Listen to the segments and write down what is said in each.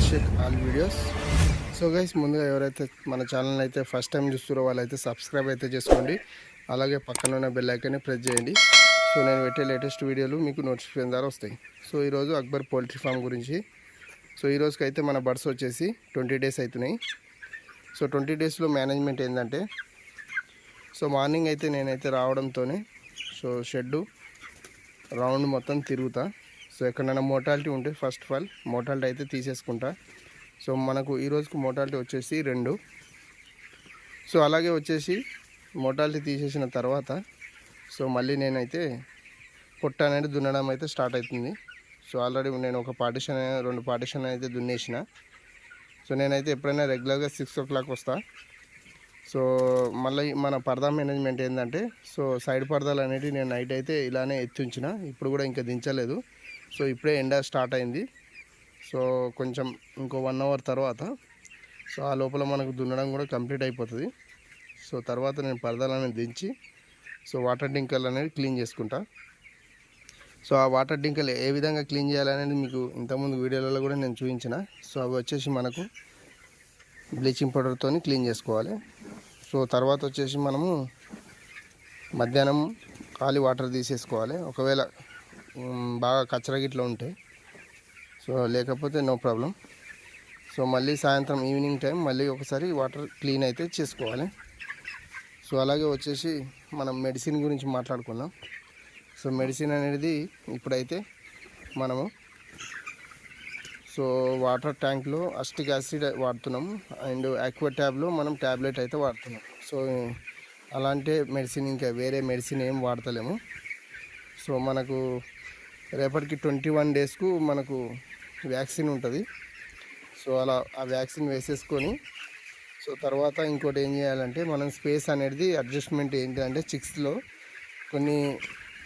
Abhishek all videos. So guys, ముందుగా ఎవరైతే మన ఛానల్ అయితే ఫస్ట్ టైం చూస్తారో వాళ్ళైతే సబ్స్క్రైబ్ అయితే చేసుకోండి. అలాగే పక్కన ఉన్న బెల్ ఐకాన్ని ప్రెస్ చేయండి. సో నేను పెట్టే లేటెస్ట్ వీడియోలు మీకు నోటిఫికేషన్ ద్వారా వస్తాయి. సో ఈరోజు అక్బర్ పౌల్ట్రీ ఫామ్ గురించి. సో ఈరోజుకి అయితే మన బర్డ్స్ వచ్చేసి 20 డేస్ అవుతున్నాయి. సో 20 డేస్లో మేనేజ్మెంట్ ఏంటంటే, సో మార్నింగ్ అయితే నేనైతే రావడంతోనే సో షెడ్డు రౌండ్ మొత్తం తిరుగుతా. సో ఎక్కడైనా మోటాలిటీ ఉంటే ఫస్ట్ ఆఫ్ ఆల్ మోటాలిటీ అయితే తీసేసుకుంటా. సో మనకు ఈరోజుకు మోటాలిటీ వచ్చేసి 2. సో అలాగే వచ్చేసి మోటాలిటీ తీసేసిన తర్వాత సో మళ్ళీ నేనైతే పొట్ట అనేది దున్నడం అయితే స్టార్ట్ అవుతుంది. సో ఆల్రెడీ నేను ఒక పార్టిషన్ 2 పార్టిషన్ అయితే దున్నేసిన. సో నేనైతే ఎప్పుడైనా రెగ్యులర్గా 6 o'clock వస్తా. సో మళ్ళీ మన పరదా మేనేజ్మెంట్ ఏంటంటే, సో సైడ్ పరదాలు అనేవి నేను నైట్ అయితే ఇలానే ఎత్తుంచిన, ఇప్పుడు కూడా ఇంకా దించలేదు. సో ఇప్పుడే ఎండ స్టార్ట్ అయింది. సో కొంచెం ఇంకో 1 hour తర్వాత సో ఆ లోపల మనకు దున్నడం కూడా కంప్లీట్ అయిపోతుంది. సో తర్వాత నేను పరదాలు అనేది దించి సో వాటర్ డింకల్ అనేది క్లీన్ చేసుకుంటా. సో ఆ వాటర్ డింకల్ ఏ విధంగా క్లీన్ చేయాలనేది మీకు ఇంతకుముందు వీడియోలలో కూడా నేను చూపించిన. సో అవి వచ్చేసి మనకు బ్లీచింగ్ పౌడర్తో క్లీన్ చేసుకోవాలి. సో తర్వాత వచ్చేసి మనము మధ్యాహ్నం ఖాళీ వాటర్ తీసేసుకోవాలి. ఒకవేళ బాగా కచ్చర గిట్ల ఉంటే, సో లేకపోతే నో ప్రాబ్లం. సో మళ్ళీ సాయంత్రం ఈవినింగ్ టైం మళ్ళీ ఒకసారి వాటర్ క్లీన్ అయితే చేసుకోవాలి. సో అలాగే వచ్చేసి మనం మెడిసిన్ గురించి మాట్లాడుకుందాం. సో మెడిసిన్ అనేది ఇప్పుడైతే మనము సో వాటర్ ట్యాంక్లో అస్టిక్ యాసిడ్ వాడుతున్నాము, అండ్ ఆక్వా ట్యాబ్లో మనం ట్యాబ్లెట్ అయితే వాడుతున్నాం. సో అలాంటి మెడిసిన్ ఇంకా వేరే మెడిసిన్ ఏం వాడతలేము. సో మనకు రేపటికి 21 డేస్కు మనకు వ్యాక్సిన్ ఉంటుంది. సో అలా ఆ వ్యాక్సిన్ వేసేసుకొని సో తర్వాత ఇంకోటి ఏం చేయాలంటే, మనం స్పేస్ అనేది అడ్జస్ట్మెంట్ ఏంటంటే, చిక్స్లో కొన్ని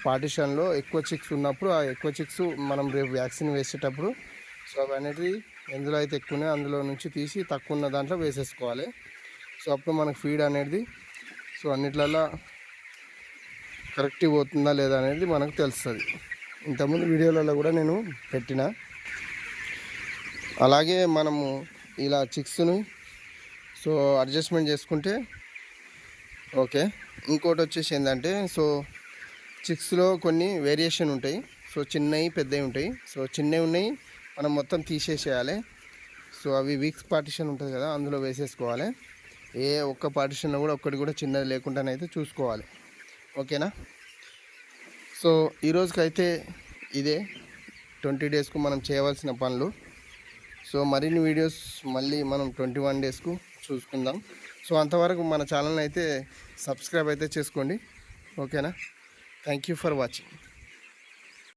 పార్టిషన్లో ఎక్కువ చిక్స్ ఉన్నప్పుడు ఆ ఎక్కువ చిక్స్ మనం రేపు వ్యాక్సిన్ వేసేటప్పుడు సో అవి అనేది ఎందులో అయితే ఎక్కువ ఉన్నాయో అందులో నుంచి తీసి తక్కువ ఉన్న దాంట్లో వేసేసుకోవాలి. సో అప్పుడు మనకు ఫీడ్ అనేది సో అన్నిట్లలో కరెక్ట్గా పోతుందా లేదా అనేది మనకు తెలుస్తుంది. ఇంతకుముందు వీడియోలలో కూడా నేను పెట్టిన. అలాగే మనము ఇలా చిక్స్ని సో అడ్జస్ట్మెంట్ చేసుకుంటే ఓకే. ఇంకోటి వచ్చేసి ఏంటంటే, సో చిక్స్లో కొన్ని వేరియేషన్ ఉంటాయి. సో చిన్నవి పెద్దవి ఉంటాయి. సో చిన్నవి ఉన్నాయి మనం మొత్తం తీసేసేయాలి. సో అవి వీక్స్ పార్టిషన్ ఉంటుంది కదా, అందులో వేసేసుకోవాలి. ఏ ఒక్క పార్టిషన్లో కూడా ఒక్కటి కూడా చిన్నది లేకుండానైతే చూసుకోవాలి. ఓకేనా? సో ఈరోజుకైతే ఇదే 20 డేస్కు మనం చేయవలసిన పనులు. సో మరిన్ని వీడియోస్ మళ్ళీ మనం 21 డేస్కు చూసుకుందాం. సో అంతవరకు మన ఛానల్ని అయితే సబ్స్క్రైబ్ అయితే చేసుకోండి. ఓకేనా? Thank you for watching.